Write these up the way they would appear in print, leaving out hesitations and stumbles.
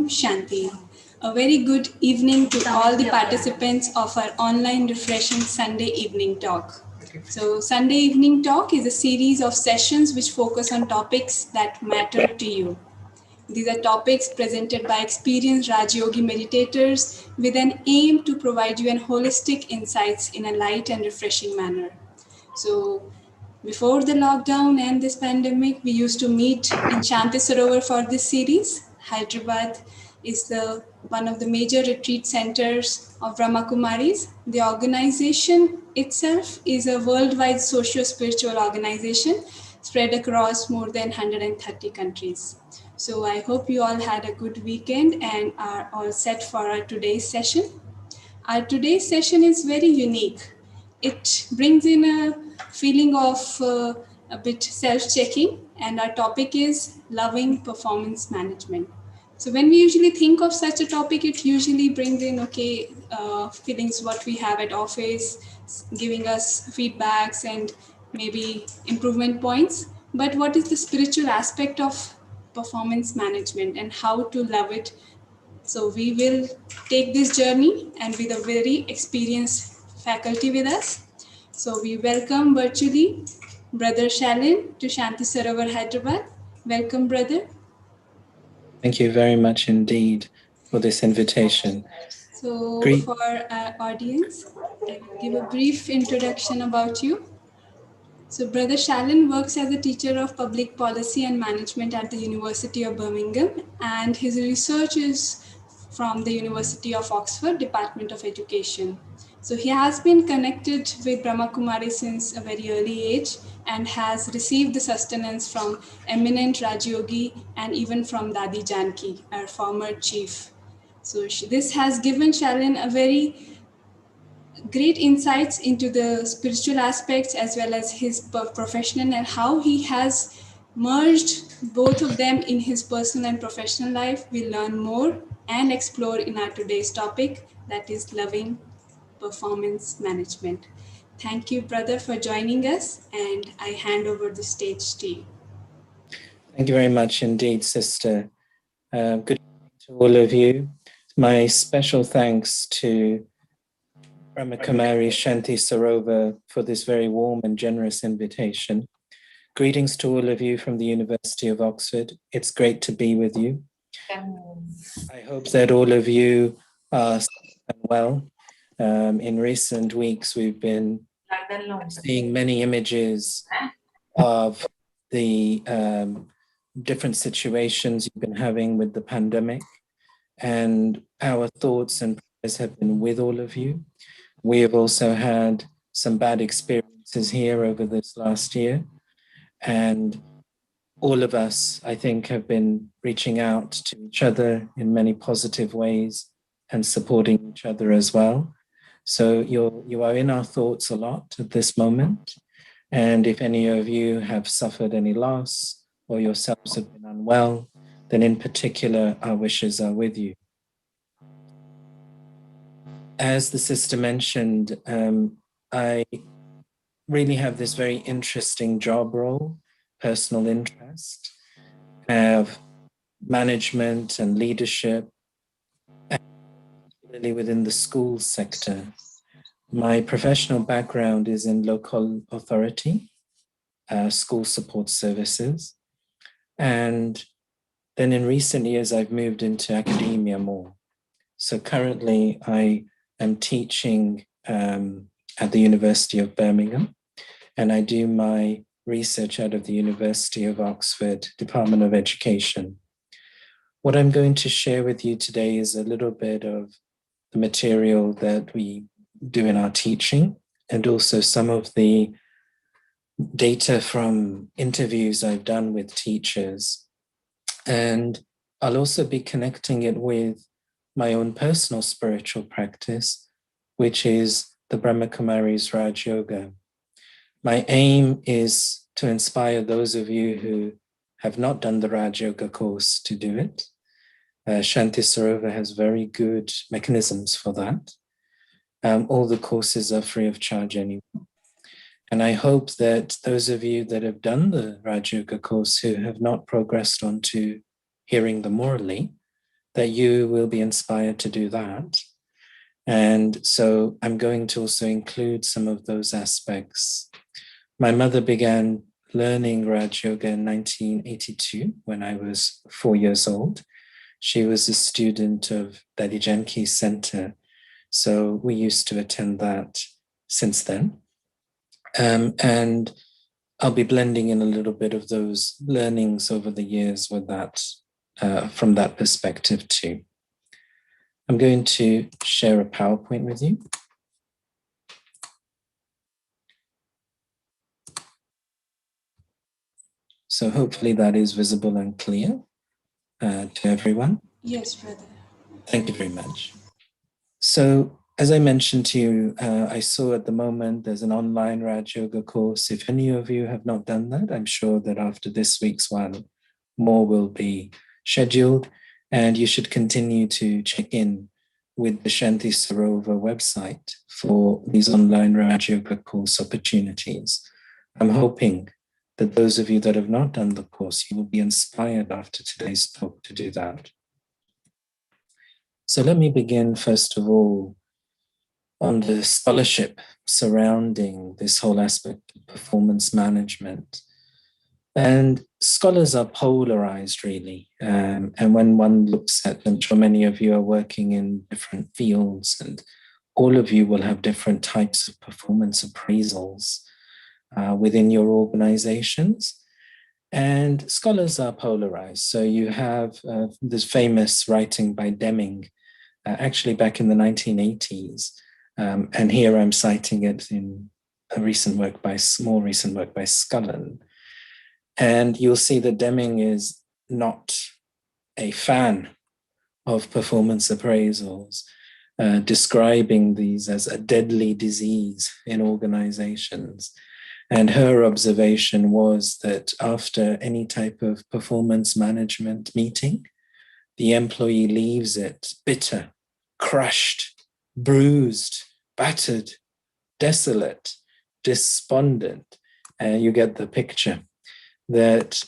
Shanti. A very good evening to all the participants of our online refreshing Sunday evening talk. So, Sunday evening talk is a series of sessions which focus on topics that matter to you. These are topics presented by experienced Raj Yogi meditators with an aim to provide you an holistic insights in a light and refreshing manner. So, before the lockdown and this pandemic, we used to meet in Shanti Sarovar for this series. Hyderabad is the one of the major retreat centers of Brahma Kumaris. The organization itself is a worldwide socio-spiritual organization spread across more than 130 countries. So I hope you all had a good weekend and are all set for our today's session. Our today's session is very unique. It brings in a feeling of a bit self-checking, and our topic is loving performance management. So when we usually think of such a topic, it usually brings in feelings what we have at office, giving us feedbacks and maybe improvement points. But what is the spiritual aspect of performance management and how to love it? So we will take this journey and with a very experienced faculty with us. So we welcome virtually Brother Shailen to Shanti Sarovar, Hyderabad. Welcome, brother. Thank you very much indeed for this invitation. So for our audience, I will give a brief introduction about you. So Brother Shailen works as a teacher of public policy and management at the University of Birmingham, and his research is from the University of Oxford, Department of Education. So he has been connected with Brahma Kumari since a very early age and has received the sustenance from eminent Rajyogi and even from Dadi Janki, our former chief. So this has given Shailen a very great insights into the spiritual aspects as well as his professional and how he has merged both of them in his personal and professional life. We'll learn more and explore in our today's topic, that is loving performance management. Thank you, brother, for joining us, and I hand over the stage to you. Thank you very much indeed, sister. Good evening to all of you. My special thanks to Brahma Kumari Shanti Sarovar for this very warm and generous invitation. Greetings to all of you from the University of Oxford. It's great to be with you. I hope that all of you are well. In recent weeks, we've been seeing many images of the different situations you've been having with the pandemic, and our thoughts and prayers have been with all of you. We have also had some bad experiences here over this last year, and all of us, I think, have been reaching out to each other in many positive ways and supporting each other as well. So you are in our thoughts a lot at this moment. And if any of you have suffered any loss or yourselves have been unwell, then in particular, our wishes are with you. As the sister mentioned, I really have this very interesting job role, personal interest, have management and leadership, and particularly within the school sector. My professional background is in local authority, school support services. And then in recent years, I've moved into academia more. So currently I am teaching at the University of Birmingham, and I do my research out of the University of Oxford, Department of Education. What I'm going to share with you today is a little bit of the material that we do in our teaching, and also some of the data from interviews I've done with teachers. And I'll also be connecting it with my own personal spiritual practice, which is the Brahma Kumari's Raj Yoga. My aim is to inspire those of you who have not done the Raj Yoga course to do it. Shanti Sarovar has very good mechanisms for that. All the courses are free of charge anyway. And I hope that those of you that have done the Raj Yoga course who have not progressed on to hearing them orally, that you will be inspired to do that. And so I'm going to also include some of those aspects. My mother began learning Raj Yoga in 1982 when I was 4 years old. She was a student of Daddy Janki's center. So we used to attend that since then. And I'll be blending in a little bit of those learnings over the years with that, from that perspective too. I'm going to share a PowerPoint with you. So hopefully that is visible and clear to everyone. Yes, brother. Thank you very much. So as I mentioned to you, I saw at the moment there's an online Raj Yoga course. If any of you have not done that, I'm sure that after this week's one, more will be scheduled, and you should continue to check in with the Shanti Sarova website for these online Raj Yoga course opportunities. I'm hoping that those of you that have not done the course, you will be inspired after today's talk to do that. So let me begin, first of all, on the scholarship surrounding this whole aspect of performance management. And scholars are polarized, really. And when one looks at, I'm sure many of you are working in different fields, and all of you will have different types of performance appraisals within your organizations. And scholars are polarized. So you have this famous writing by Deming, actually back in the 1980s. And here I'm citing it in a more recent work by Shailen. And you'll see that Deming is not a fan of performance appraisals, describing these as a deadly disease in organizations. And her observation was that after any type of performance management meeting, the employee leaves it bitter, crushed, bruised, battered, desolate, despondent. You get the picture that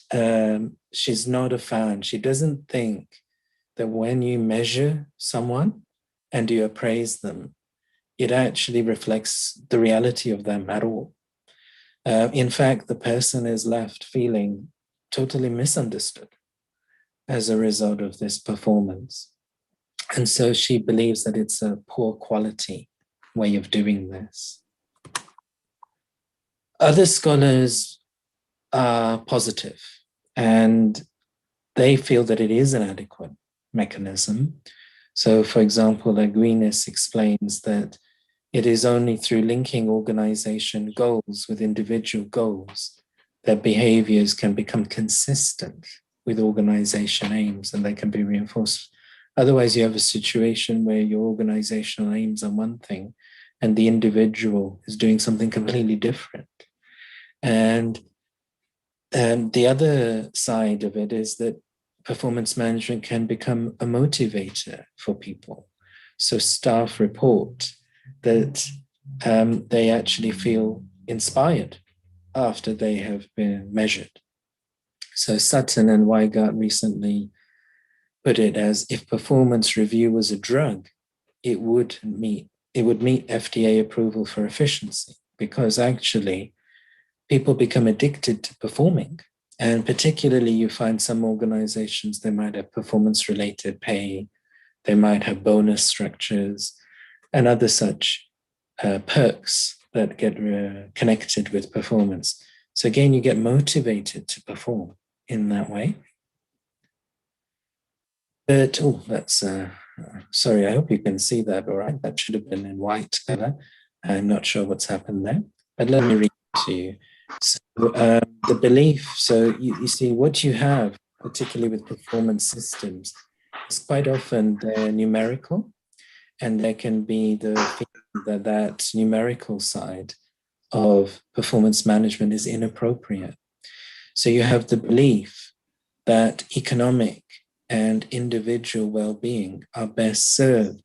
she's not a fan. She doesn't think that when you measure someone and you appraise them, it actually reflects the reality of them at all. In fact, the person is left feeling totally misunderstood as a result of this performance. And so she believes that it's a poor quality way of doing this. Other scholars are positive, and they feel that it is an adequate mechanism. So, for example, Aquinas explains that it is only through linking organization goals with individual goals that behaviors can become consistent with organization aims and they can be reinforced. Otherwise, you have a situation where your organizational aims are one thing and the individual is doing something completely different. And the other side of it is that performance management can become a motivator for people. So staff report that they actually feel inspired after they have been measured. So Sutton and Weigart recently put it as, if performance review was a drug, it would meet FDA approval for efficiency, because actually people become addicted to performing. And particularly you find some organizations, they might have performance-related pay, they might have bonus structures, and other such perks that get connected with performance. So again, you get motivated to perform in that way. But, that's, sorry, I hope you can see that all right. That should have been in white color. I'm not sure what's happened there, but let me read it to you. So the belief, so you see what you have, particularly with performance systems, is quite often they're numerical, and there can be the feeling that numerical side of performance management is inappropriate. So you have the belief that economic and individual well-being are best served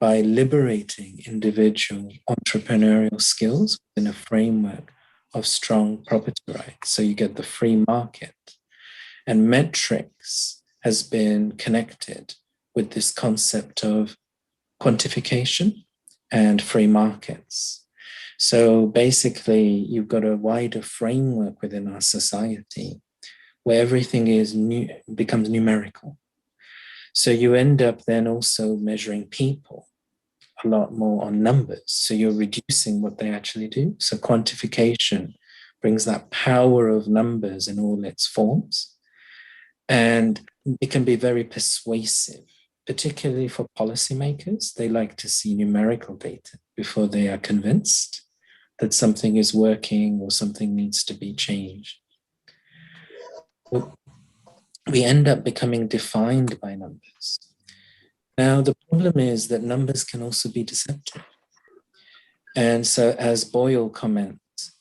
by liberating individual entrepreneurial skills in a framework of strong property rights. So you get the free market. And metrics has been connected with this concept of quantification and free markets. So basically, you've got a wider framework within our society where everything becomes numerical. So you end up then also measuring people a lot more on numbers. So you're reducing what they actually do. So quantification brings that power of numbers in all its forms. And it can be very persuasive, particularly for policymakers. They like to see numerical data before they are convinced that something is working or something needs to be changed. We end up becoming defined by numbers. Now, the problem is that numbers can also be deceptive. And so, as Boyle comments,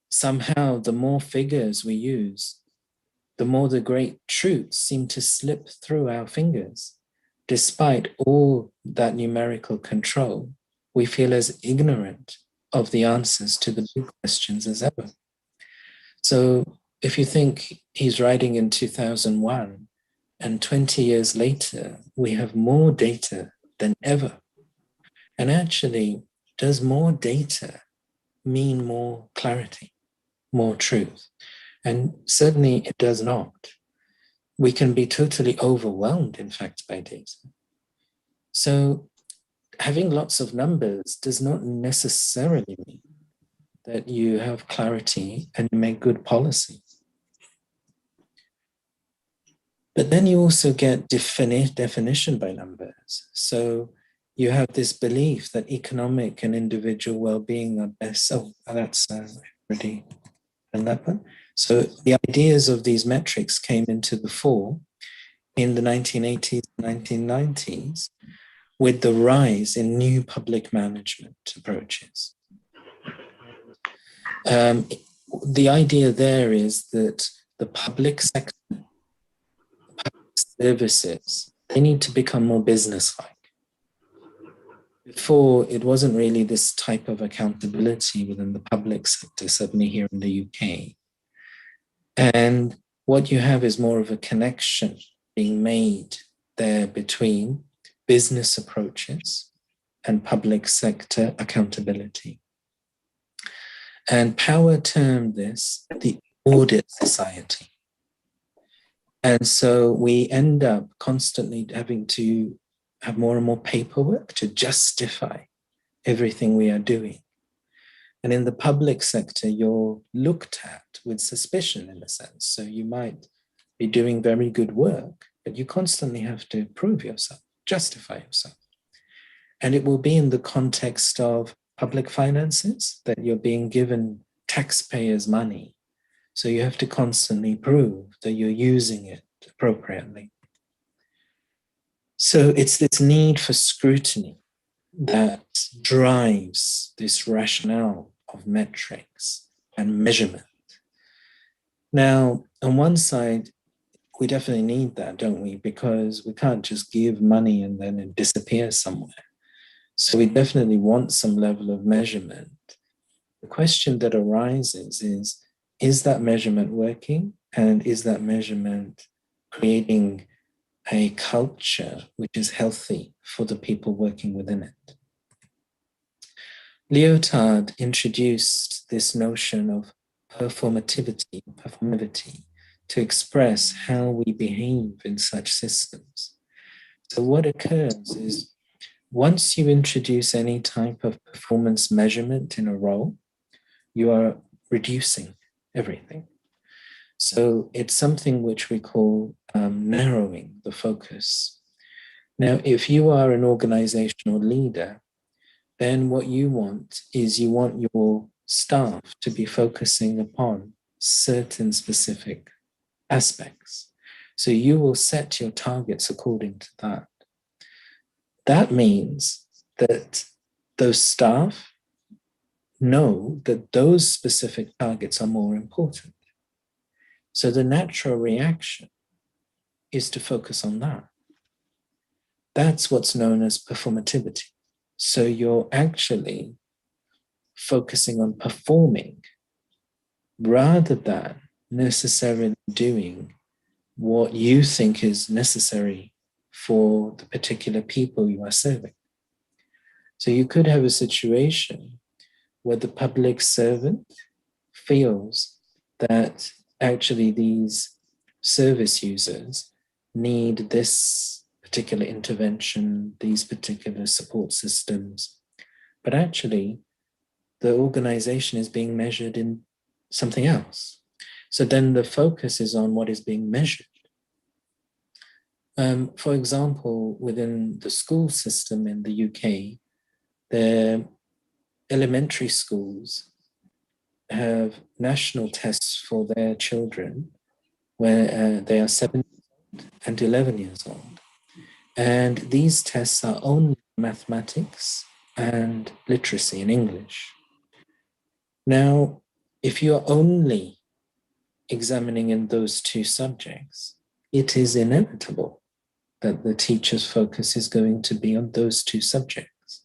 somehow the more figures we use, the more the great truths seem to slip through our fingers. Despite all that numerical control, we feel as ignorant of the answers to the big questions as ever. So if you think he's writing in 2001, and 20 years later, we have more data than ever. And actually, does more data mean more clarity, more truth? And certainly it does not. We can be totally overwhelmed, in fact, by data. So having lots of numbers does not necessarily mean that you have clarity and you make good policy. But then you also get definition by numbers. So you have this belief that economic and individual well-being are best. Oh, that's already done that one. So the ideas of these metrics came into the fore in the 1980s and 1990s with the rise in new public management approaches. The idea there is that the public sector, public services, they need to become more business-like. Before, it wasn't really this type of accountability within the public sector, certainly here in the UK. And what you have is more of a connection being made there between business approaches and public sector accountability. And Power termed this the audit society. And so we end up constantly having to have more and more paperwork to justify everything we are doing. And in the public sector, you're looked at with suspicion in a sense. So you might be doing very good work, but you constantly have to prove yourself, justify yourself. And it will be in the context of public finances that you're being given taxpayers' money. So you have to constantly prove that you're using it appropriately. So it's this need for scrutiny that drives this rationale of metrics and measurement. Now, on one side, we definitely need that, don't we? Because we can't just give money and then it disappears somewhere. So we definitely want some level of measurement. The question that arises is that measurement working? And is that measurement creating a culture which is healthy for the people working within it? Lyotard introduced this notion of performivity, to express how we behave in such systems. So what occurs is once you introduce any type of performance measurement in a role, you are reducing everything. So it's something which we call narrowing the focus. Now, if you are an organizational leader, then what you want is you want your staff to be focusing upon certain specific aspects. So you will set your targets according to that. That means that those staff know that those specific targets are more important. So the natural reaction is to focus on that. That's what's known as performativity. So you're actually focusing on performing rather than necessarily doing what you think is necessary for the particular people you are serving. So you could have a situation where the public servant feels that actually these service users need this particular intervention, these particular support systems, but actually the organization is being measured in something else. So then the focus is on what is being measured. For example, within the school system in the UK, the elementary schools have national tests for their children where they are 7 and 11 years old. And these tests are only mathematics and literacy in English. Now, if you're only examining in those two subjects, it is inevitable that the teacher's focus is going to be on those two subjects.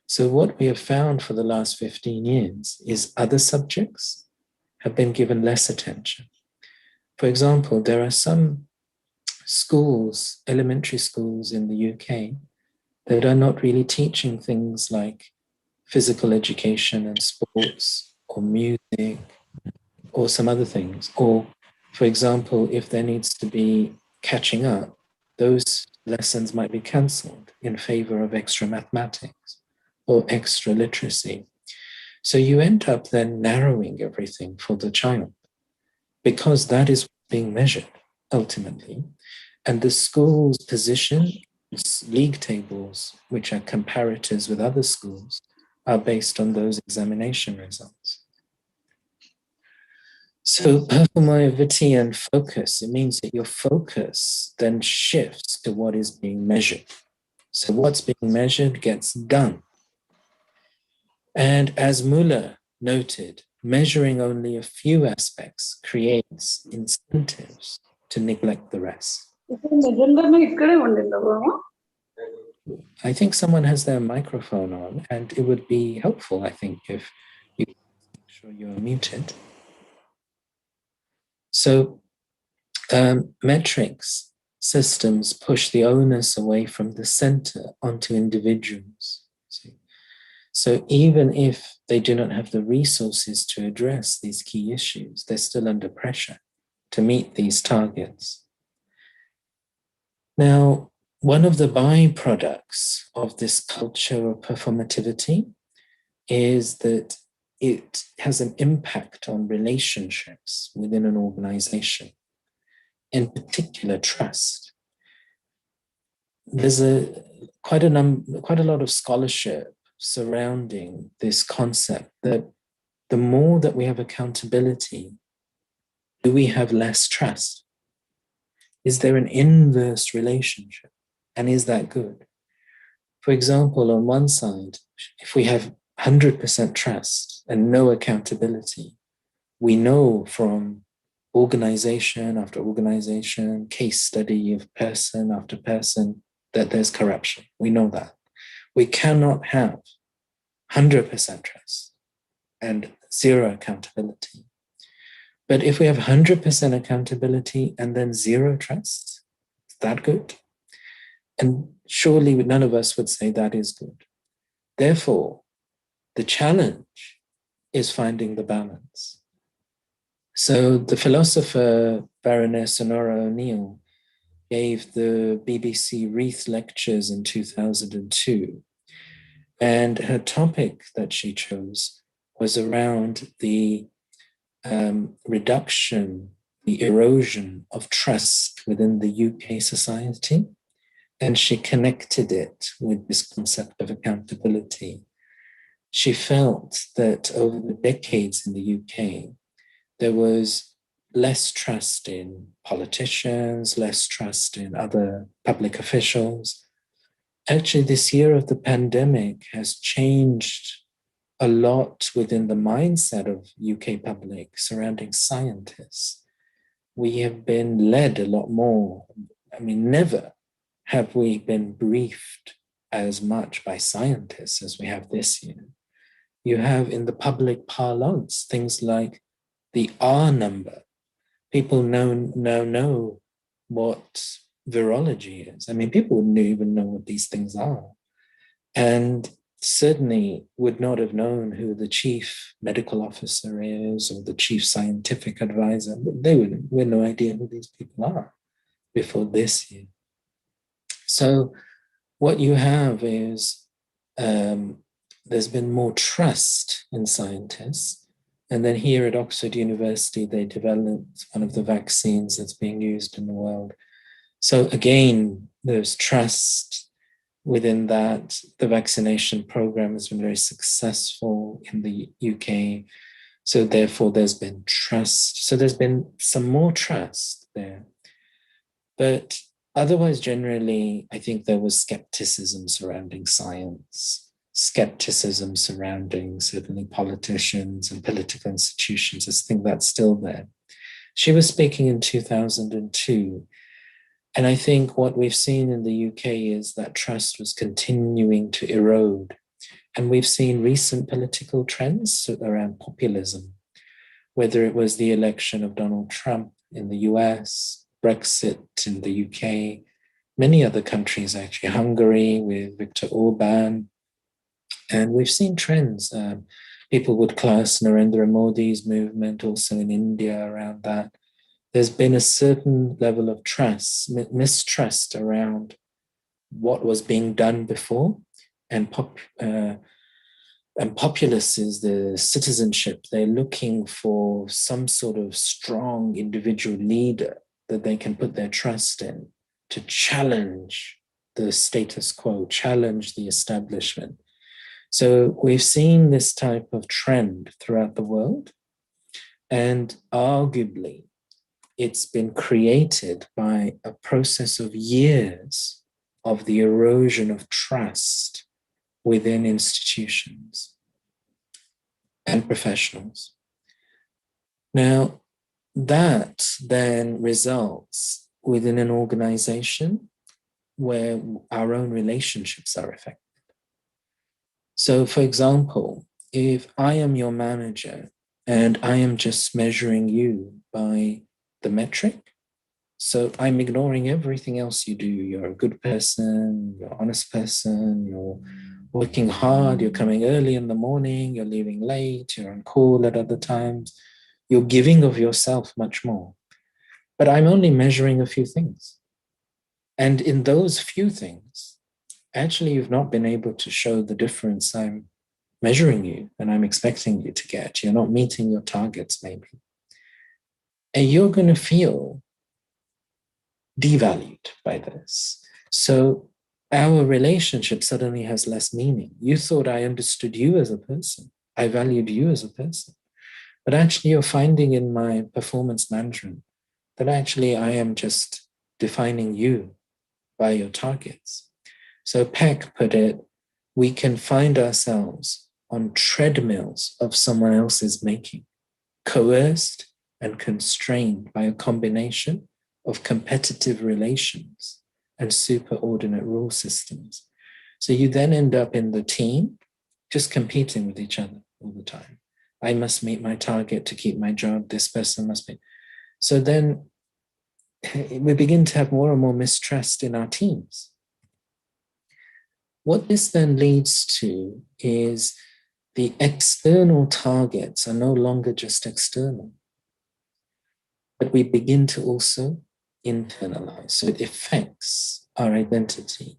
So what we have found for the last 15 years is other subjects have been given less attention. For example, there are some schools, elementary schools in the UK, that are not really teaching things like physical education and sports or music or some other things. Or, for example, if there needs to be catching up, those lessons might be cancelled in favor of extra mathematics or extra literacy. So you end up then narrowing everything for the child because that is being measured ultimately. And the school's position, league tables, which are comparators with other schools, are based on those examination results. So performivity and focus, it means that your focus then shifts to what is being measured. So what's being measured gets done. And as Muller noted, measuring only a few aspects creates incentives to neglect the rest. I think someone has their microphone on, and it would be helpful, I think, if you make sure you're muted. So metrics systems push the onus away from the center onto individuals. See? So even if they do not have the resources to address these key issues, they're still under pressure to meet these targets. Now, one of the byproducts of this culture of performativity is that it has an impact on relationships within an organization, in particular trust. There's quite a lot of scholarship surrounding this concept that the more that we have accountability, do we have less trust? Is there an inverse relationship? And is that good? For example, on one side, if we have 100% trust and no accountability, we know from organization after organization, case study of person after person, that there's corruption. We know that. We cannot have 100% trust and zero accountability. But if we have 100% accountability and then zero trust, is that good? And surely none of us would say that is good. Therefore, the challenge is finding the balance. So the philosopher Baroness Honora O'Neill gave the BBC Wreath Lectures in 2002. And her topic that she chose was around the reduction, the erosion of trust within the UK society. And she connected it with this concept of accountability. She felt that over the decades in the UK, there was less trust in politicians, less trust in other public officials. Actually, this year of the pandemic has changed a lot within the mindset of UK public surrounding scientists. We have been led a lot more. I mean, never have we been briefed as much by scientists as we have this year. You have in the public parlance things like the R number. People now know what virology is. I mean, people wouldn't even know what these things are. And certainly would not have known who the chief medical officer is or the chief scientific advisor. They would have no idea who these people are before this year. So what you have is there's been more trust in scientists. And then here at Oxford University, they developed one of the vaccines that's being used in the world. So again, there's trust within that. The vaccination program has been very successful in the UK. So therefore, there's been trust. So there's been some more trust there. But otherwise, generally, I think there was skepticism surrounding science, skepticism surrounding certainly politicians and political institutions. I think that's still there. She was speaking in 2002. And I think what we've seen in the UK is that trust was continuing to erode. And we've seen recent political trends around populism, whether it was the election of Donald Trump in the US, Brexit in the UK, many other countries actually, Hungary with Viktor Orban. And we've seen trends. People would class Narendra Modi's movement also in India around that. There's been a certain level of trust, mistrust around what was being done before. And populace is the citizenship. They're looking for some sort of strong individual leader that they can put their trust in to challenge the status quo, challenge the establishment. So we've seen this type of trend throughout the world, and arguably it's been created by a process of years of the erosion of trust within institutions and professionals. Now, that then results within an organization where our own relationships are affected. So, for example, if I am your manager and I am just measuring you by the metric, so I'm ignoring everything else you do. You're a good person, you're an honest person, you're working hard, you're coming early in the morning, you're leaving late, you're on call at other times, you're giving of yourself much more. But I'm only measuring a few things. And in those few things, actually, you've not been able to show the difference I'm measuring you and I'm expecting you to get. You're not meeting your targets, maybe. And you're going to feel devalued by this. So our relationship suddenly has less meaning. You thought I understood you as a person. I valued you as a person. But actually, you're finding in my performance management that actually I am just defining you by your targets. So Peck put it, we can find ourselves on treadmills of someone else's making, coerced and constrained by a combination of competitive relations and superordinate rule systems. So you then end up in the team just competing with each other all the time. I must meet my target to keep my job. This person must be. So then we begin to have more and more mistrust in our teams. What this then leads to is the external targets are no longer just external, but we begin to also internalize. So it affects our identity.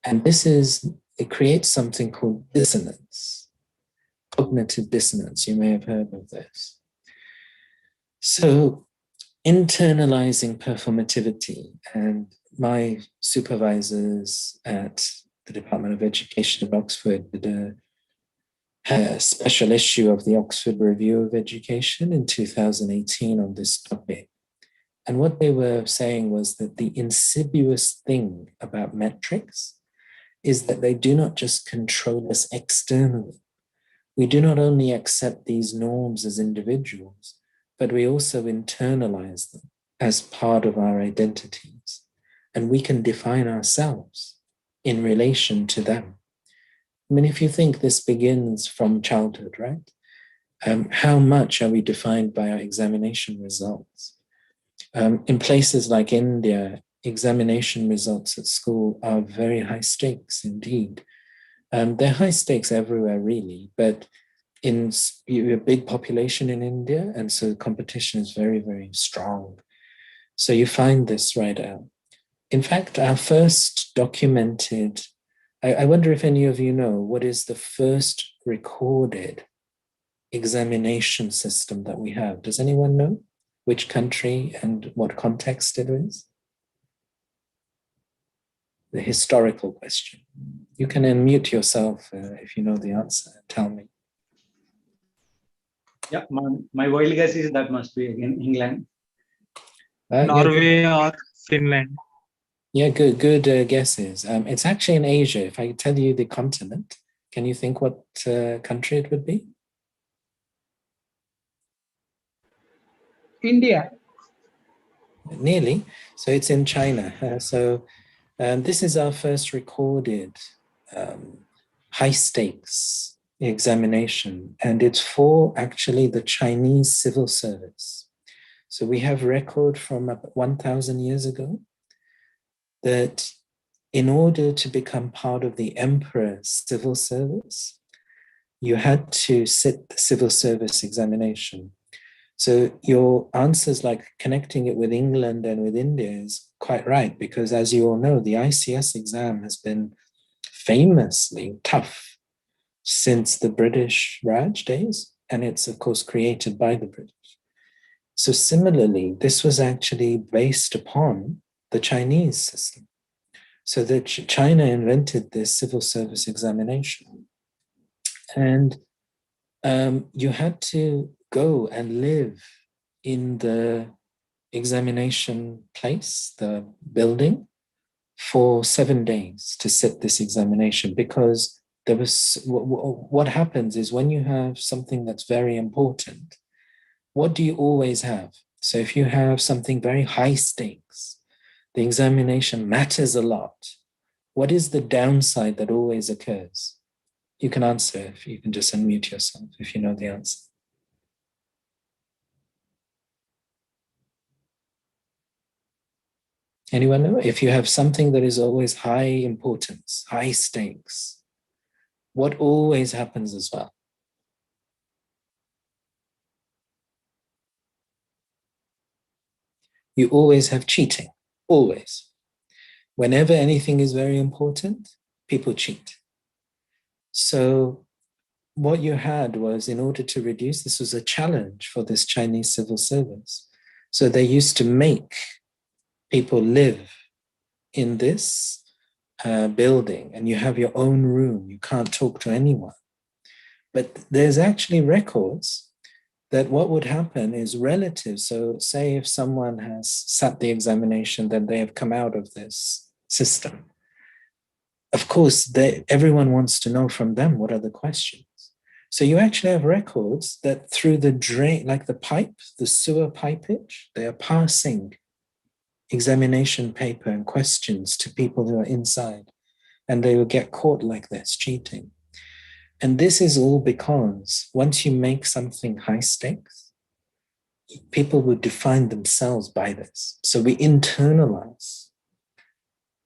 And it creates something called dissonance, cognitive dissonance. You may have heard of this. So internalizing performativity, and my supervisors at the Department of Education at Oxford did a special issue of the Oxford Review of Education in 2018 on this topic. And what they were saying was that the insidious thing about metrics is that they do not just control us externally. We do not only accept these norms as individuals, but we also internalize them as part of our identities. And we can define ourselves in relation to them. I mean, if you think this begins from childhood, right? How much are we defined by our examination results? In places like India, examination results at school are very high stakes indeed. They're high stakes everywhere, really, but in a big population in India, and so the competition is very, very strong. So you find this right out. In fact, our first documented, I wonder if any of you know, what is the first recorded examination system that we have? Does anyone know which country and what context it is? The historical question. You can unmute yourself if you know the answer. Tell me. Yeah, my wild guess is that must be in England. Norway or Finland. Yeah, good guesses. It's actually in Asia. If I tell you the continent, can you think what country it would be? India. Nearly. So it's in China. This is our first recorded high stakes examination, and it's for actually the Chinese civil service. So we have record from about 1,000 years ago that in order to become part of the emperor's civil service, you had to sit the civil service examination. So your answers, like connecting it with England and with India, is quite right, because as you all know, the ICS exam has been famously tough since the British Raj days, and it's of course created by the British. So similarly, this was actually based upon the Chinese system. So that China invented this civil service examination, and you had to go and live in the examination place, the building, for 7 days to sit this examination, because there was what happens is when you have something that's very important, what do you always have? So if you have something very high stakes, the examination matters a lot. What is the downside that always occurs? You can answer if you can just unmute yourself if you know the answer. Anyone know? If you have something that is always high importance, high stakes, what always happens as well? You always have cheating, always. Whenever anything is very important, people cheat. So what you had was, in order to reduce, this was a challenge for this Chinese civil service. So they used to make people live in this building, and you have your own room. You can't talk to anyone. But there's actually records that what would happen is relatives. So say if someone has sat the examination, then they have come out of this system. Of course, everyone wants to know from them what are the questions. So you actually have records that through the drain, like the pipe, the sewer pipage, they are passing examination paper and questions to people who are inside, and they will get caught like this, cheating. And this is all because once you make something high stakes, people will define themselves by this. So we internalize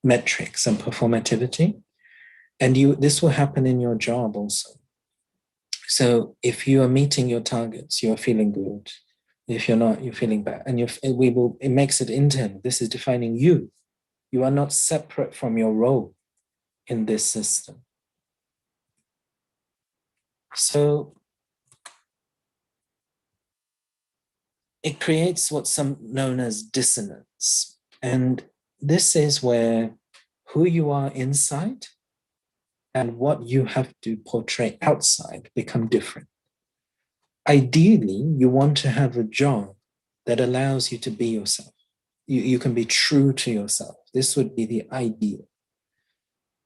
metrics and performativity, and this will happen in your job also. So if you are meeting your targets, you're feeling good. If you're not, you're feeling bad. And it makes it internal. This is defining you. You are not separate from your role in this system. So it creates what's known as dissonance. And this is where who you are inside and what you have to portray outside become different. Ideally, you want to have a job that allows you to be yourself. You can be true to yourself. This would be the ideal.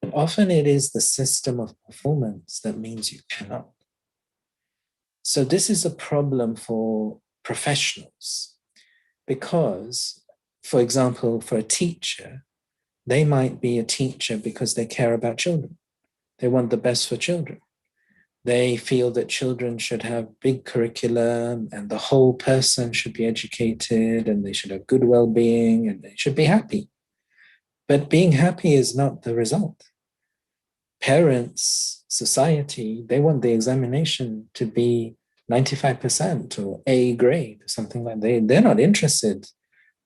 But often it is the system of performance that means you cannot. So this is a problem for professionals because, for example, for a teacher, they might be a teacher because they care about children. They want the best for children. They feel that children should have big curriculum and the whole person should be educated and they should have good well-being and they should be happy. But being happy is not the result. Parents, society, they want the examination to be 95% or A grade, or something like that. They're not interested.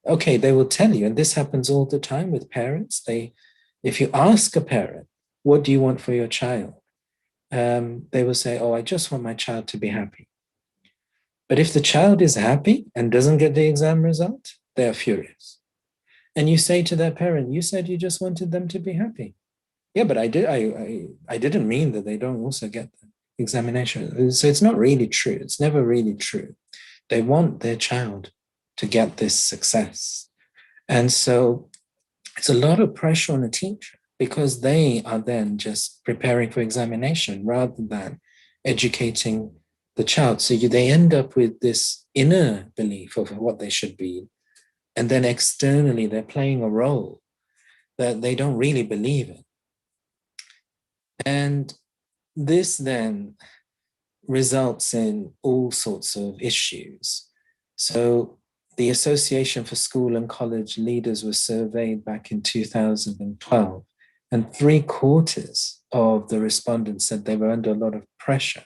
Okay, they will tell you, and this happens all the time with parents. If you ask a parent, what do you want for your child? They will say, oh, I just want my child to be happy. But if the child is happy and doesn't get the exam result, they are furious. And you say to that parent, you said you just wanted them to be happy. Yeah, but I didn't mean that they don't also get the examination. So it's not really true. It's never really true. They want their child to get this success. And so it's a lot of pressure on a teacher because they are then just preparing for examination rather than educating the child. So they end up with this inner belief of what they should be. And then externally, they're playing a role that they don't really believe in. And this then results in all sorts of issues. So the Association for School and College Leaders was surveyed back in 2012, and 3/4 of the respondents said they were under a lot of pressure,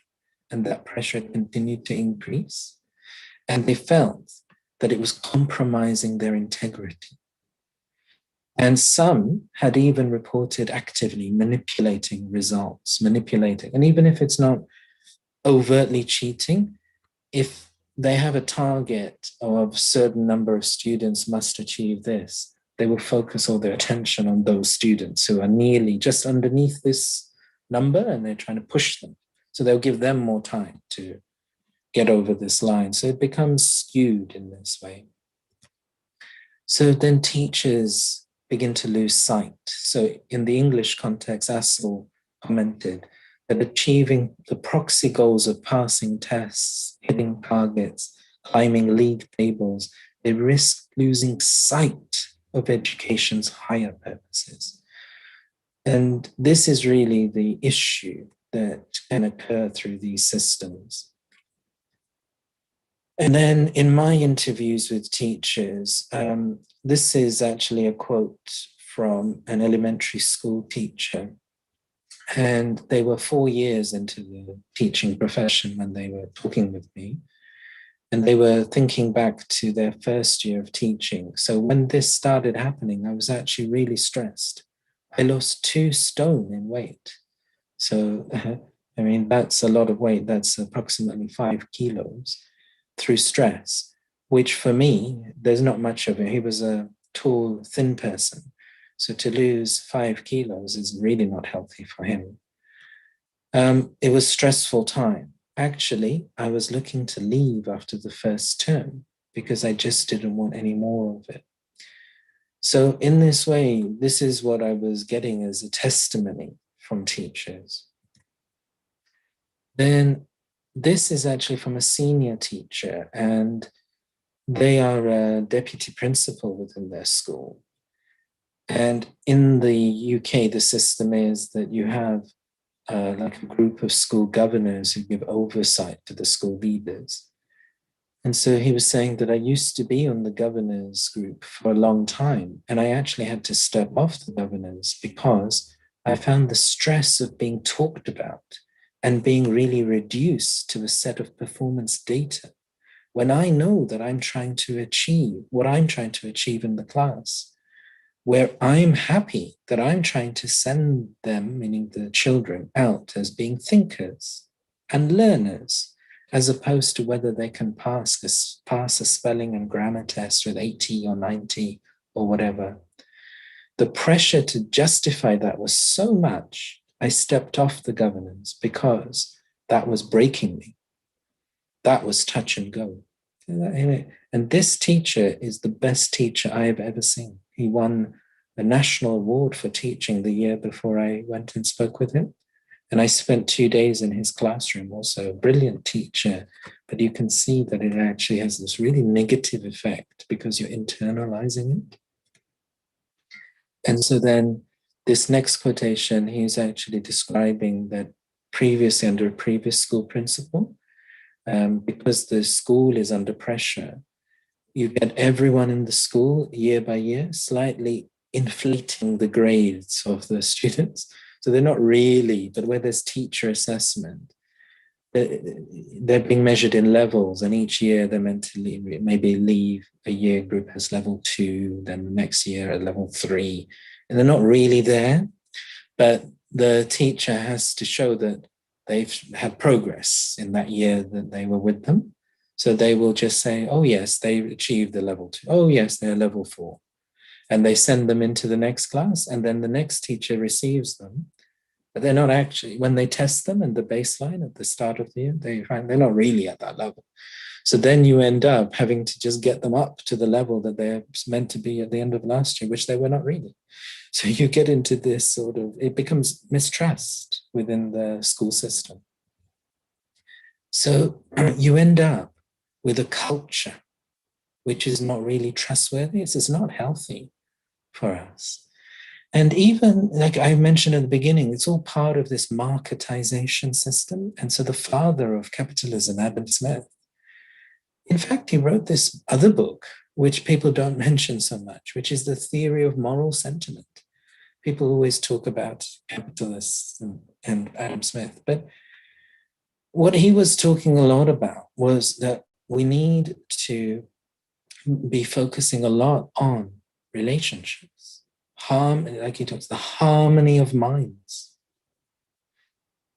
and that pressure continued to increase. And they felt that it was compromising their integrity. And some had even reported actively manipulating results, and even if it's not overtly cheating, if they have a target of a certain number of students must achieve this, they will focus all their attention on those students who are nearly just underneath this number, and they're trying to push them. So they'll give them more time to get over this line. So it becomes skewed in this way. So then teachers begin to lose sight. So in the English context, Assel commented that achieving the proxy goals of passing tests, hitting targets, climbing league tables, they risk losing sight of education's higher purposes. And this is really the issue that can occur through these systems. And then in my interviews with teachers, this is actually a quote from an elementary school teacher. And they were 4 years into the teaching profession when they were talking with me. And they were thinking back to their first year of teaching. So when this started happening, I was actually really stressed. I lost 2 stone in weight. So, I mean, that's a lot of weight. That's approximately 5 kilos through stress, which for me, there's not much of it. He was a tall, thin person. So to lose 5 kilos is really not healthy for him. It was a stressful time. Actually, I was looking to leave after the first term because I just didn't want any more of it. So in this way, this is what I was getting as a testimony from teachers. Then this is actually from a senior teacher, and they are a deputy principal within their school. And in the UK, the system is that you have like a group of school governors who give oversight to the school leaders. And so he was saying that I used to be on the governors group for a long time, and I actually had to step off the governors because I found the stress of being talked about and being really reduced to a set of performance data when I know that I'm trying to achieve what I'm trying to achieve in the class, where I'm happy that I'm trying to send them, meaning the children, out as being thinkers and learners, as opposed to whether they can pass a spelling and grammar test with 80 or 90 or whatever. The pressure to justify that was so much, I stepped off the governance because that was breaking me. That was touch and go. And this teacher is the best teacher I have ever seen. He won a national award for teaching the year before I went and spoke with him. And I spent 2 days in his classroom, also a brilliant teacher. But you can see that it actually has this really negative effect because you're internalizing it. And so then this next quotation, he's actually describing that previously under a previous school principal, because the school is under pressure, you get everyone in the school year by year slightly inflating the grades of the students. So they're not really, but where there's teacher assessment, they're being measured in levels, and each year they're meant to leave a year group as level 2, then the next year at level 3, and they're not really there, but the teacher has to show that they've had progress in that year that they were with them. So they will just say, oh yes, they achieved the level 2. Oh yes, they're level 4. And they send them into the next class, and then the next teacher receives them. But they're not actually, when they test them in the baseline at the start of the year, they find they're not really at that level. So then you end up having to just get them up to the level that they're meant to be at the end of last year, which they were not really. So you get into this sort of, it becomes mistrust within the school system. So you end up with a culture which is not really trustworthy. It's not healthy for us. And even, like I mentioned at the beginning, it's all part of this marketization system. And so the father of capitalism, Adam Smith, in fact, he wrote this other book, which people don't mention so much, which is the theory of moral sentiment. People always talk about capitalists and Adam Smith, but what he was talking a lot about was that we need to be focusing a lot on relationships, like he talks, the harmony of minds.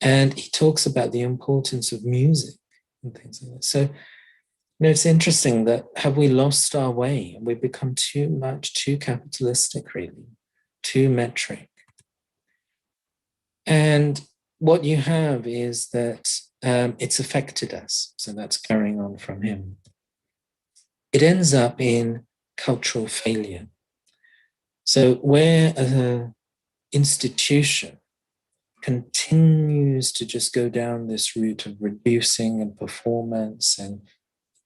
And he talks about the importance of music and things like that. So, it's interesting that have we lost our way and we've become too capitalistic, really, too metric. And what you have is that it's affected us. So that's carrying on from him. It ends up in cultural failure. So where an institution continues to just go down this route of reducing and performance, and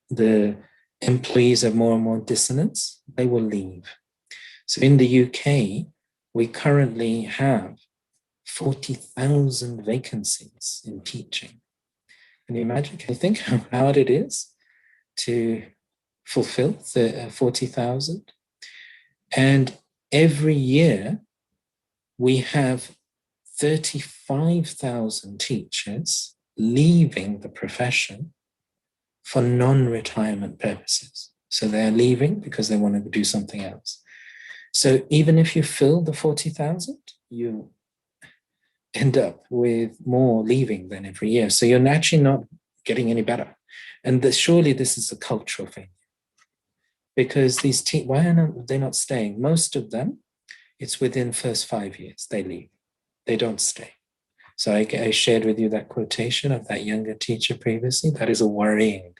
the employees have more and more dissonance, they will leave. So in the UK, we currently have 40,000 vacancies in teaching. Can you imagine? Can you think how hard it is to fulfill the 40,000? And every year we have 35,000 teachers leaving the profession for non-retirement purposes. So they're leaving because they want to do something else. So even if you fill the 40,000, you end up with more leaving than every year. So you're actually not getting any better. And surely this is a cultural thing. Because these why are they not staying? Most of them, it's within first 5 years, they leave. They don't stay. So I shared with you that quotation of that younger teacher previously. That is a worrying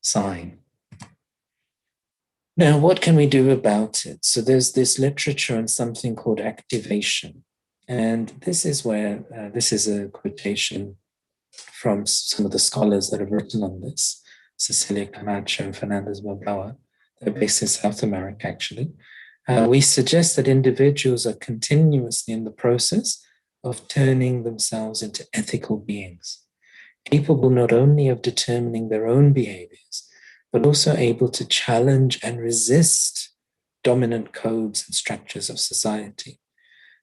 sign. Now, what can we do about it? So there's this literature on something called activation. And this is where, this is a quotation from some of the scholars that have written on this, Cecilia Camacho and Fernandez Balboa. They're based in South America, actually. We suggest that individuals are continuously in the process of turning themselves into ethical beings, capable not only of determining their own behaviors, but also able to challenge and resist dominant codes and structures of society.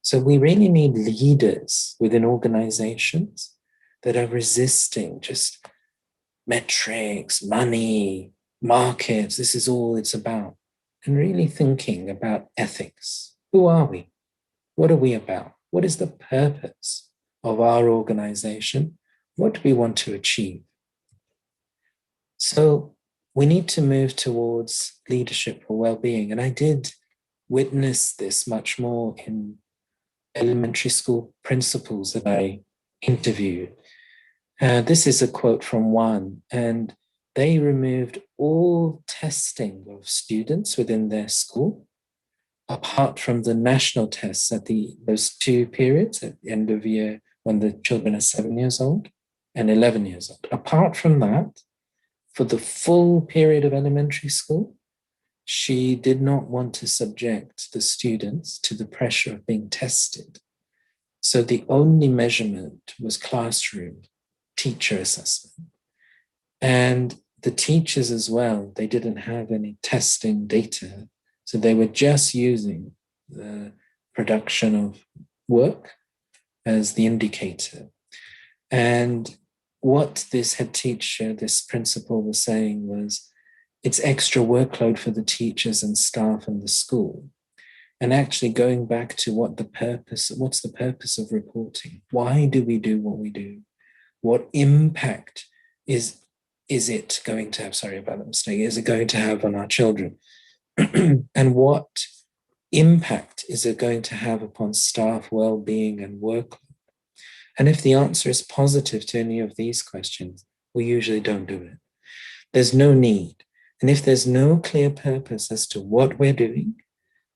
So we really need leaders within organizations that are resisting just metrics, money, markets. This is all it's about. And really thinking about ethics. Who are we? What are we about? What is the purpose of our organization? What do we want to achieve? So we need to move towards leadership for well-being. And I did witness this much more in elementary school principals that I interviewed. This is a quote from one, and they removed all testing of students within their school, apart from the national tests at those 2 periods at the end of year when the children are 7 years old and 11 years old. Apart from that, for the full period of elementary school, she did not want to subject the students to the pressure of being tested. So the only measurement was classroom teacher assessment. And the teachers as well, they didn't have any testing data. So they were just using the production of work as the indicator. And what this head teacher, this principal was saying was, it's extra workload for the teachers and staff in the school. And actually going back to what's the purpose of reporting? Why do we do what we do? What impact is it going to have, sorry about the mistake, is it going to have on our children? And what impact is it going to have upon staff well-being and workload? And if the answer is positive to any of these questions, we usually don't do it. There's no need. And if there's no clear purpose as to what we're doing,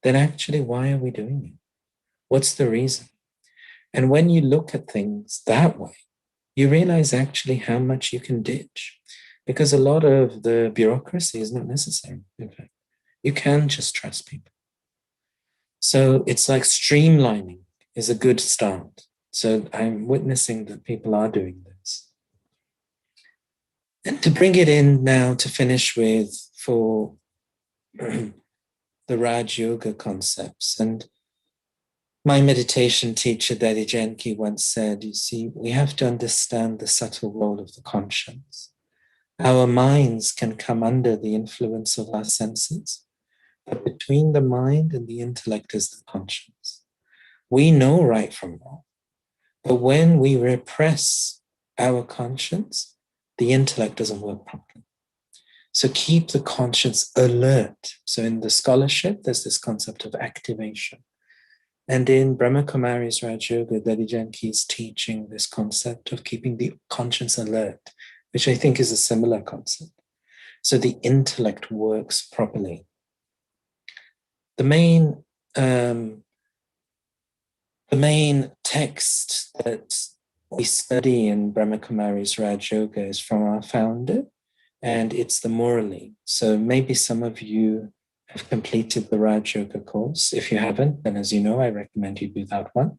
then actually, why are we doing it? What's the reason? And when you look at things that way, you realize actually how much you can ditch, because a lot of the bureaucracy is not necessary. In fact, you can just trust people. So it's like streamlining is a good start. So I'm witnessing that people are doing this. And to bring it in now to finish with for the Raj Yoga concepts. And my meditation teacher, Daddy Janki, once said, you see, we have to understand the subtle role of the conscience. Our minds can come under the influence of our senses, but between the mind and the intellect is the conscience. We know right from wrong, but when we repress our conscience, the intellect doesn't work properly. So keep the conscience alert. So in the scholarship, there's this concept of activation. And in Brahma Kumari's Raj Yoga, Daddy Janki is teaching this concept of keeping the conscience alert, which I think is a similar concept. So the intellect works properly. The main text that we study in Brahma Kumari's Raj Yoga is from our founder, and it's the Murali. So maybe some of you have completed the Raj Yoga course. If you haven't, then as you know, I recommend you do that one.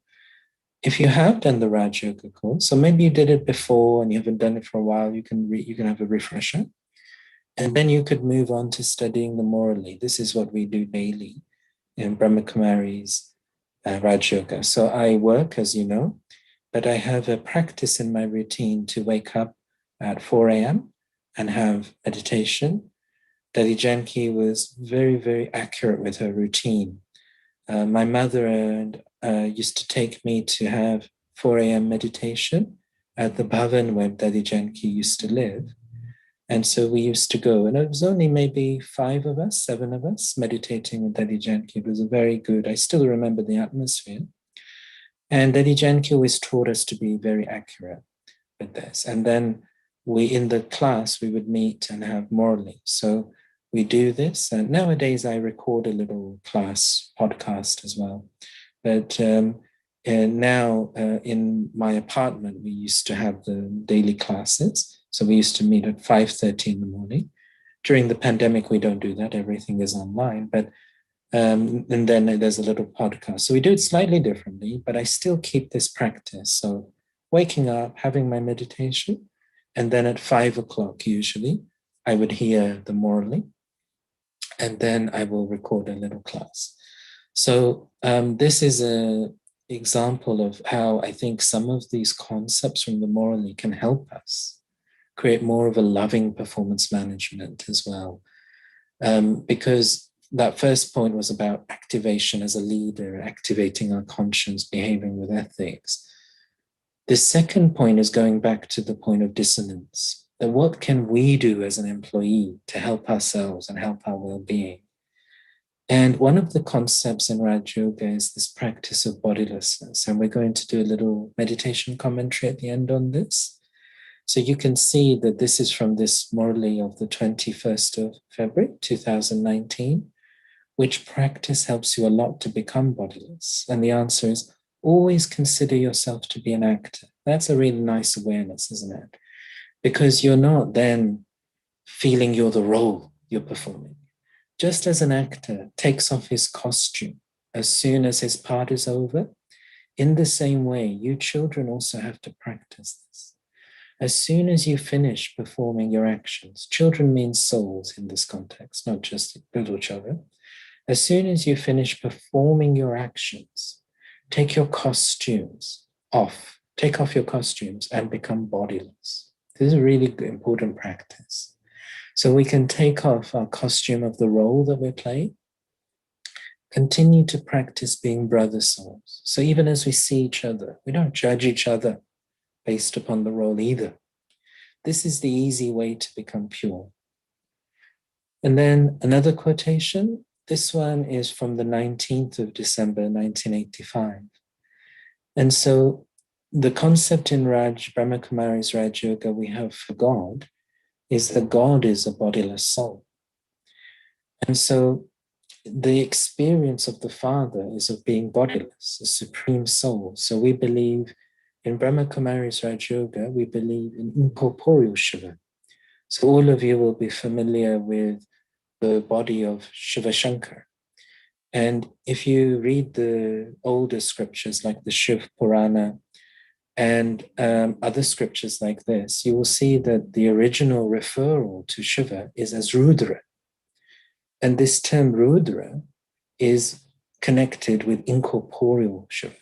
If you have done the Raj Yoga course, so maybe you did it before and you haven't done it for a while, you can have a refresher. And then you could move on to studying the Murali. This is what we do daily in Brahma Kumari's Raj Yoga. So I work, as you know, but I have a practice in my routine to wake up at 4 a.m. and have meditation. Daddy Janki was very, very accurate with her routine. My mother used to take me to have 4 a.m. meditation at the bhavan where Daddy Janki used to live. And so we used to go, and it was only maybe 7 of us meditating with Daddy Janki. It was a very good, I still remember the atmosphere. And Daddy Janki always taught us to be very accurate with this. And then in the class, we would meet and have Murali. So we do this. And nowadays, I record a little class podcast as well. But now in my apartment, we used to have the daily classes. So we used to meet at 5:30 in the morning. During the pandemic, we don't do that. Everything is online. But and then there's a little podcast. So we do it slightly differently, but I still keep this practice. So waking up, having my meditation, and then at 5 o'clock usually, I would hear the Murali, and then I will record a little class. So this is an example of how I think some of these concepts from the Murali can help us create more of a loving performance management as well. Because that first point was about activation as a leader, activating our conscience, behaving with ethics. The second point is going back to the point of dissonance. That what can we do as an employee to help ourselves and help our well-being? And one of the concepts in Raj Yoga is this practice of bodilessness. And we're going to do a little meditation commentary at the end on this. So you can see that this is from this Murali of the 21st of February, 2019. Which practice helps you a lot to become bodiless? And the answer is always consider yourself to be an actor. That's a really nice awareness, isn't it? Because you're not then feeling you're the role you're performing. Just as an actor takes off his costume as soon as his part is over, in the same way, you children also have to practice this. As soon as you finish performing your actions, children means souls in this context, not just little children. As soon as you finish performing your actions, take your costumes off. Take off your costumes and become bodiless. This is a really important practice. So we can take off our costume of the role that we're playing, continue to practice being brother souls. So even as we see each other, we don't judge each other based upon the role either. This is the easy way to become pure. And then another quotation, this one is from the 19th of December, 1985. And so the concept in Brahma Kumari's Raj Yoga we have for God is that God is a bodiless soul. And so the experience of the Father is of being bodiless, a supreme soul. So we believe in Brahma Kumari's Raj Yoga, we believe in incorporeal Shiva. So all of you will be familiar with the body of Shiva Shankar. And if you read the older scriptures like the Shiv Purana and other scriptures like this, you will see that the original referral to Shiva is as Rudra. And this term Rudra is connected with incorporeal Shiva.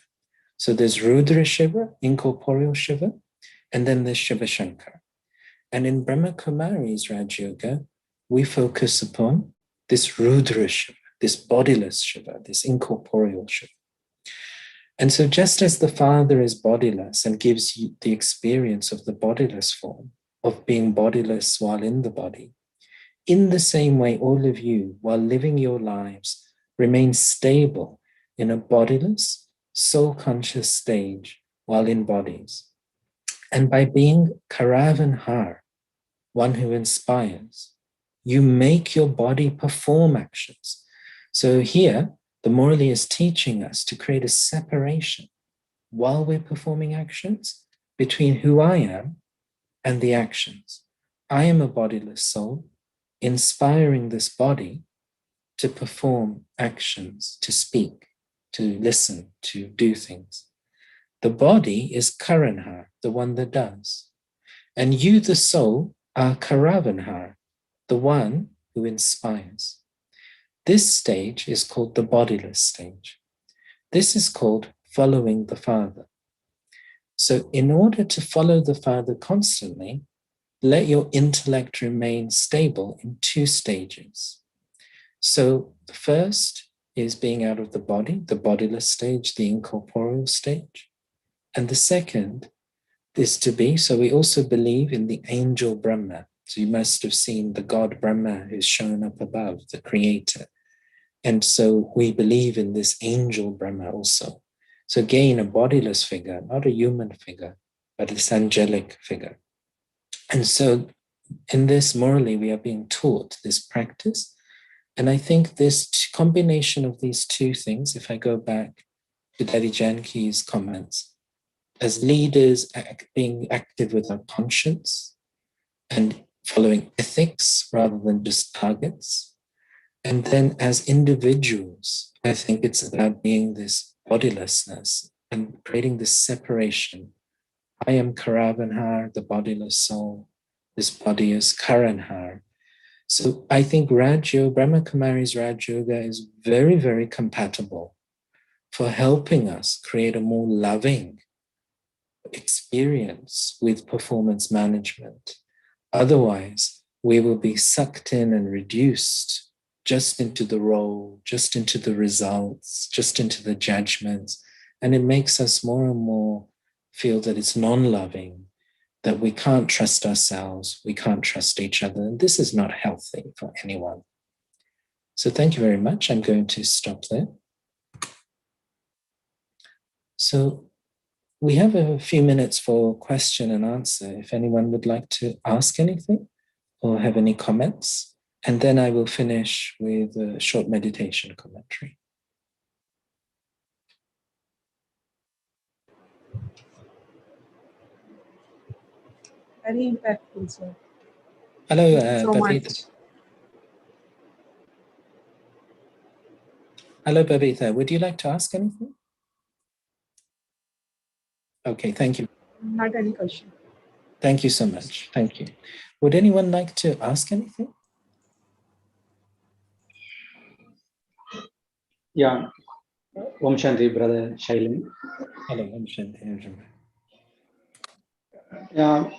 So there's Rudra Shiva, incorporeal Shiva, and then there's Shiva Shankar. And in Brahma Kumari's Raj Yoga, we focus upon this Rudra Shiva, this bodiless Shiva, this incorporeal Shiva. And so just as the Father is bodiless and gives you the experience of the bodiless form, of being bodiless while in the body, in the same way, all of you, while living your lives, remain stable in a bodiless, soul-conscious stage while in bodies. And by being Karavanhar, one who inspires, you make your body perform actions. So here, the Murali is teaching us to create a separation while we're performing actions between who I am and the actions. I am a bodiless soul, inspiring this body to perform actions, to speak, to listen, to do things. The body is Karanhar, the one that does. And you, the soul, are Karavanhar, the one who inspires. This stage is called the bodiless stage. This is called following the Father. So in order to follow the Father constantly, let your intellect remain stable in two stages. So the first is being out of the body, the bodiless stage, the incorporeal stage. And the second is to be, so we also believe in the angel Brahma. So you must have seen the God Brahma who's shown up above, the creator. And so we believe in this angel Brahma also. So again, a bodiless figure, not a human figure, but this angelic figure. And so in this morally, we are being taught this practice. And I think this combination of these two things, if I go back to Daddy Janki's comments, as leaders being active with our conscience and following ethics rather than just targets. And then as individuals, I think it's about being this bodilessness and creating this separation. I am Karavanhar, the bodiless soul. This body is Karanhar. So I think Raj Yoga, Brahma Kumari's Raj Yoga is very, very compatible for helping us create a more loving experience with performance management. Otherwise, we will be sucked in and reduced just into the role, just into the results, just into the judgments. And it makes us more and more feel that it's non-loving, that we can't trust ourselves, we can't trust each other. And this is not healthy for anyone. So thank you very much. I'm going to stop there. So we have a few minutes for question and answer. If anyone would like to ask anything or have any comments, and then I will finish with a short meditation commentary. Very impactful, sir. Hello, So Babita. much. Hello, Babita. Would you like to ask anything? Okay, thank you. Not any question. Thank you so much. Thank you. Would anyone like to ask anything? Yeah, Om Shanti, brother Shailen. Hello, Om Shanti. Yeah,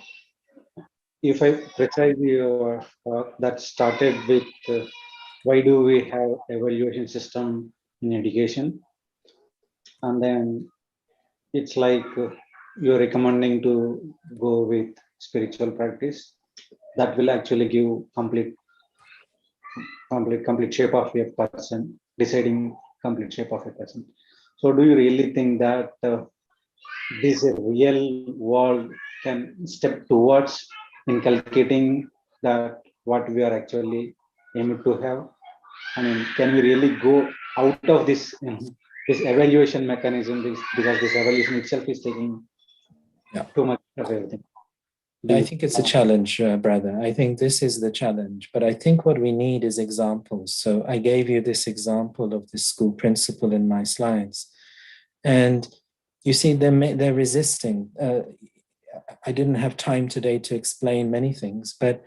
if I precise your that started with why do we have evaluation system in education, and then it's like you're recommending to go with spiritual practice that will actually give complete shape of a person, deciding complete shape of a person. So do you really think that this real world can step towards inculcating that what we are actually aiming to have? I mean, can we really go out of this this evaluation mechanism, because this evaluation itself is taking too much of everything? I think it's a challenge, brother. I think this is the challenge. But I think what we need is examples. So I gave you this example of the school principal in my slides. And you see, they're resisting. I didn't have time today to explain many things, but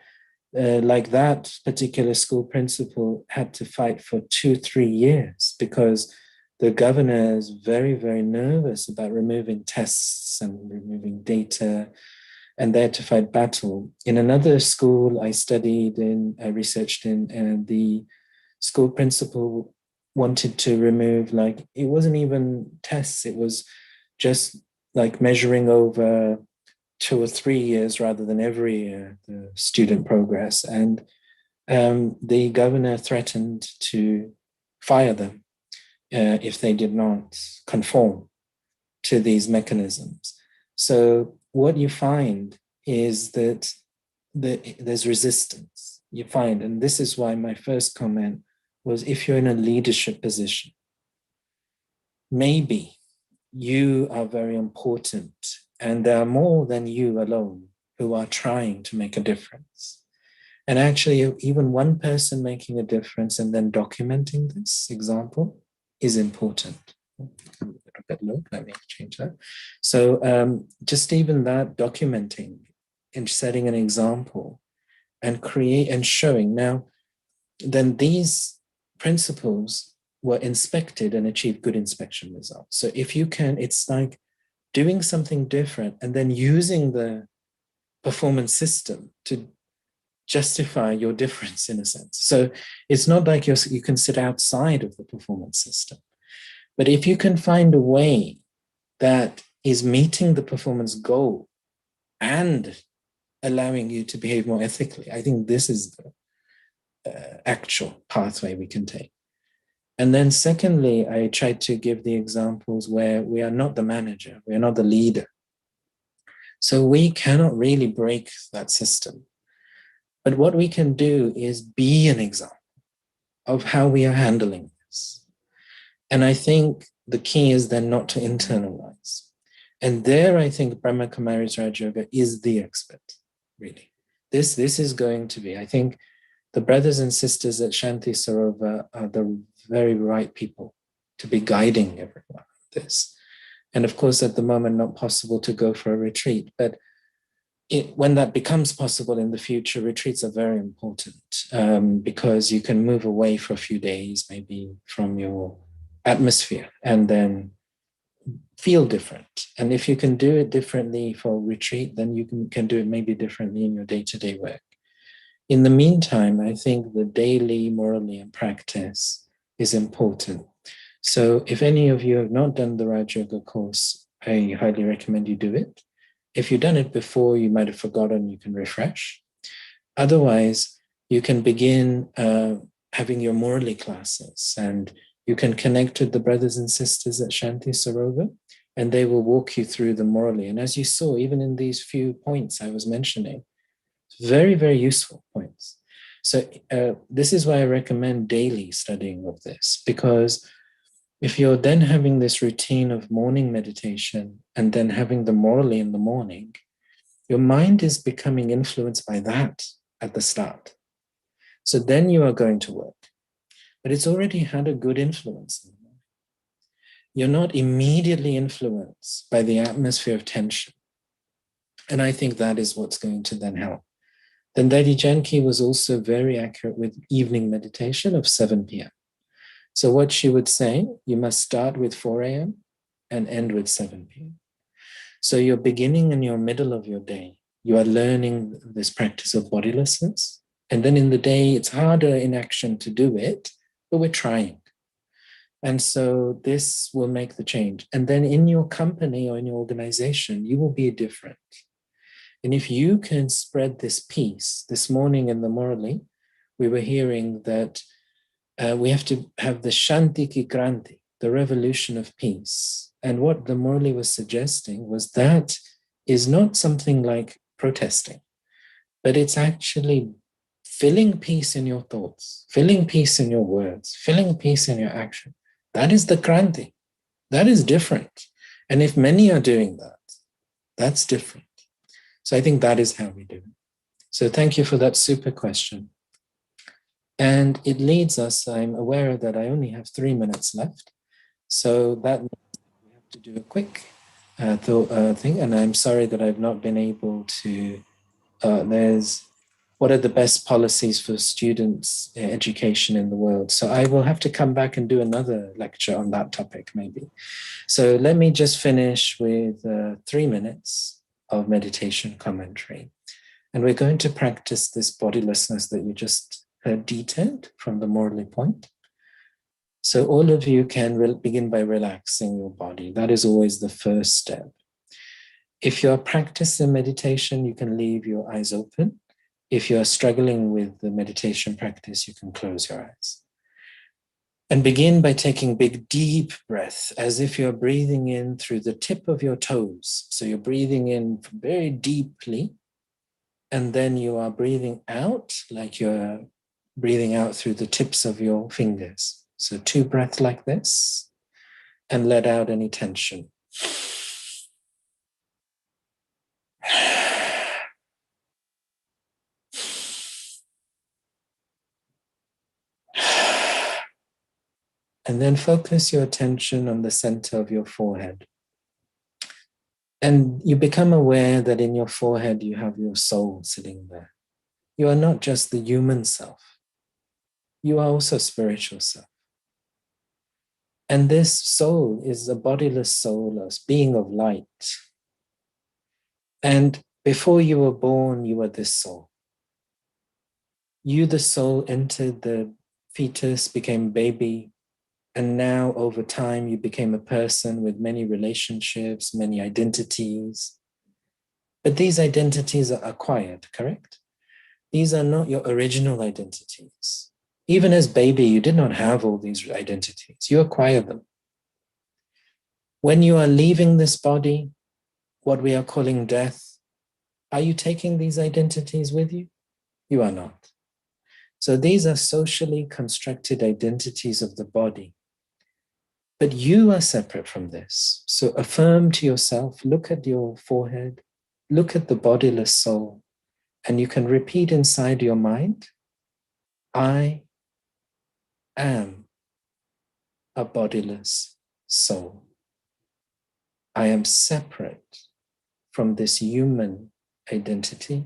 like that particular school principal had to fight for 2-3 years because the governor is very, very nervous about removing tests and removing data, and they had to fight battle. In another school I researched in, and the school principal wanted to remove, like, it wasn't even tests, it was just like measuring over 2 or 3 years rather than every year the student progress. And the governor threatened to fire them if they did not conform to these mechanisms. So what you find is that there's resistance. You find, and this is why my first comment was, if you're in a leadership position, maybe you are very important and there are more than you alone who are trying to make a difference. And actually, even one person making a difference and then documenting this example is important. Let me change that. So just even that documenting and setting an example and showing. Now, then these principles were inspected and achieved good inspection results. So if you can, it's like doing something different and then using the performance system to justify your difference in a sense. So it's not like you can sit outside of the performance system. But if you can find a way that is meeting the performance goal and allowing you to behave more ethically, I think this is the actual pathway we can take. And then secondly, I tried to give the examples where we are not the manager, we are not the leader. So we cannot really break that system. But what we can do is be an example of how we are handling this. And I think the key is then not to internalize. And there, I think Brahma Kumari's Raj Yoga is the expert, really. This is going to be, I think the brothers and sisters at Shanti Sarovar are the very right people to be guiding everyone on this. And of course, at the moment, not possible to go for a retreat, but when that becomes possible in the future, retreats are very important because you can move away for a few days, maybe from your atmosphere, and then feel different. And if you can do it differently for retreat, then you can do it maybe differently in your day-to-day work. In the meantime, I think the daily morally and practice is important. So if any of you have not done the Raj Yoga course, I highly recommend you do it. If you've done it before, you might have forgotten, you can refresh. Otherwise, you can begin having your morally classes, and you can connect with the brothers and sisters at Shanti Sarovar, and they will walk you through the morally. And as you saw, even in these few points I was mentioning, very, very useful points. So this is why I recommend daily studying of this, because if you're then having this routine of morning meditation and then having the morally in the morning, your mind is becoming influenced by that at the start. So then you are going to work, but it's already had a good influence. You're not immediately influenced by the atmosphere of tension. And I think that is what's going to then help. Then Daddy Janki was also very accurate with evening meditation of 7 p.m. So what she would say, you must start with 4 a.m. and end with 7 p.m. So your beginning and your middle of your day, you are learning this practice of bodilessness. And then in the day, it's harder in action to do it, but we're trying. And so this will make the change. And then in your company or in your organization, you will be different. And if you can spread this peace, this morning in the Murali, we were hearing that we have to have the Shanti Ki Kranti, the revolution of peace. And what the Murali was suggesting was that is not something like protesting, but it's actually filling peace in your thoughts, filling peace in your words, filling peace in your action. That is the Kranti. That is different. And if many are doing that, that's different. So I think that is how we do it. So thank you for that super question. And it leads us, I'm aware that I only have 3 minutes left. So that means we have to do a quick thing. And I'm sorry that I've not been able to, there's, what are the best policies for students' education in the world? So I will have to come back and do another lecture on that topic maybe. So let me just finish with 3 minutes of meditation commentary. And we're going to practice this bodilessness that you just heard detailed from the Murali point. So all of you can begin by relaxing your body. That is always the first step. If you're practicing meditation, you can leave your eyes open. If you're struggling with the meditation practice, you can close your eyes. And begin by taking big, deep breath, as if you're breathing in through the tip of your toes. So you're breathing in very deeply, and then you are breathing out like you're breathing out through the tips of your fingers. So 2 breaths like this, and let out any tension. And then focus your attention on the center of your forehead. And you become aware that in your forehead, you have your soul sitting there. You are not just the human self. You are also spiritual self. And this soul is a bodiless soul, a being of light. And before you were born, you were this soul. You, the soul, entered the fetus, became baby, and now over time you became a person with many relationships, many identities. But these identities are acquired, correct? These are not your original identities. Even as baby, you did not have all these identities. You acquire them. When you are leaving this body, what we are calling death, are you taking these identities with you? You are not. So these are socially constructed identities of the body. But you are separate from this. So affirm to yourself, look at your forehead, look at the bodiless soul, and you can repeat inside your mind, I am a bodiless soul. I am separate from this human identity.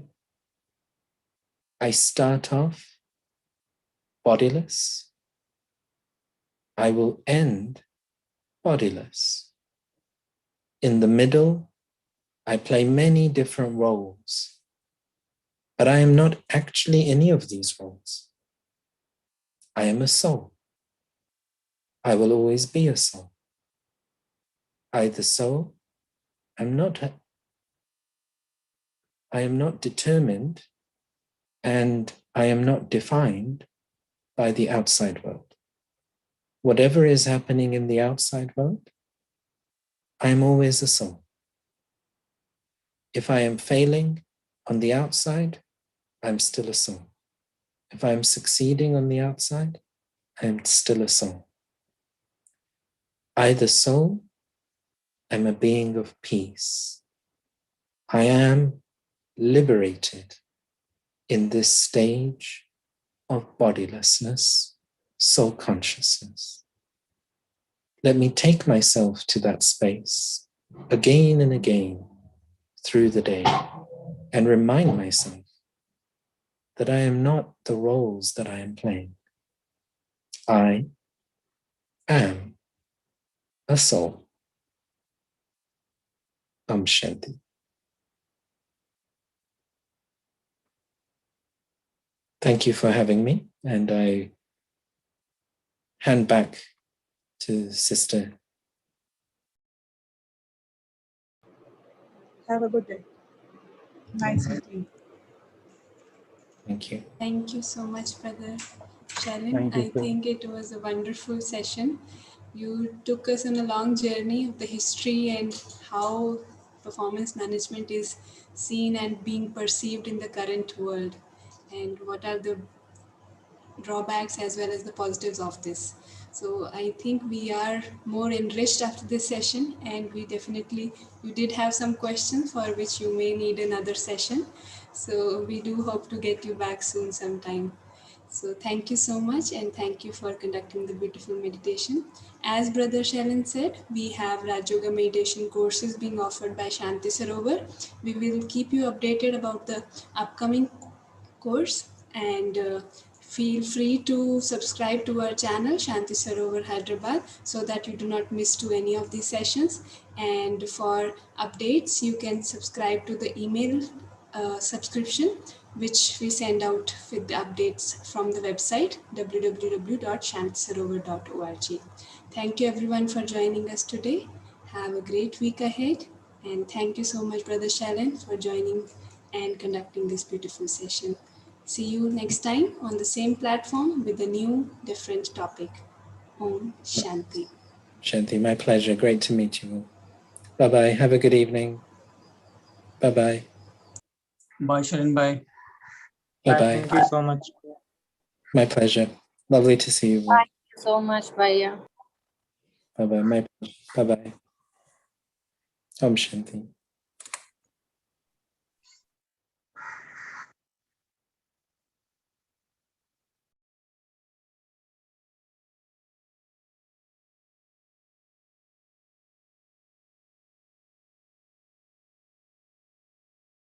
I start off bodiless. I will end bodiless. In the middle, I play many different roles, but I am not actually any of these roles. I am a soul. I will always be a soul. I, the soul, I am not determined, and I am not defined by the outside world. Whatever is happening in the outside world, I am always a soul. If I am failing on the outside, I'm still a soul. If I'm succeeding on the outside, I'm still a soul. I, the soul, am a being of peace. I am liberated in this stage of bodilessness, soul consciousness. Let me take myself to that space again and again through the day and remind myself that I am not the roles that I am playing. I am a soul. Shanti. Thank you for having me, and I hand back to Sister. Have a good day. Nice meeting. Thank you. Thank you so much, Brother Shailen. Thank you, I sir. think it was a wonderful session. You took us on a long journey of the history and how performance management is seen and being perceived in the current world, and what are the drawbacks as well as the positives of this. So I think we are more enriched after this session, and we definitely, you did have some questions for which you may need another session. So we do hope to get you back soon sometime. So thank you so much, and thank you for conducting the beautiful meditation. As Brother Shailen said, we have Raj Yoga meditation courses being offered by Shanti Sarovar. We will keep you updated about the upcoming course, and feel free to subscribe to our channel Shanti Sarovar Hyderabad so that you do not miss to any of these sessions. And for updates, you can subscribe to the email subscription which we send out with the updates from the website www.shantisarovar.org. Thank you everyone for joining us today. Have a great week ahead, and thank you so much, Brother Shailen, for joining and conducting this beautiful session. See you next time on the same platform with a new, different topic. Om Shanti. Shanti, my pleasure. Great to meet you all. Bye-bye. Have a good evening. Bye-bye. Bye, Shailen. Bye. Bye-bye. Thank you so much. My pleasure. Lovely to see you all. Thank you so much, Bhaiya. Bye-bye. My pleasure. Bye-bye. Om Shanti.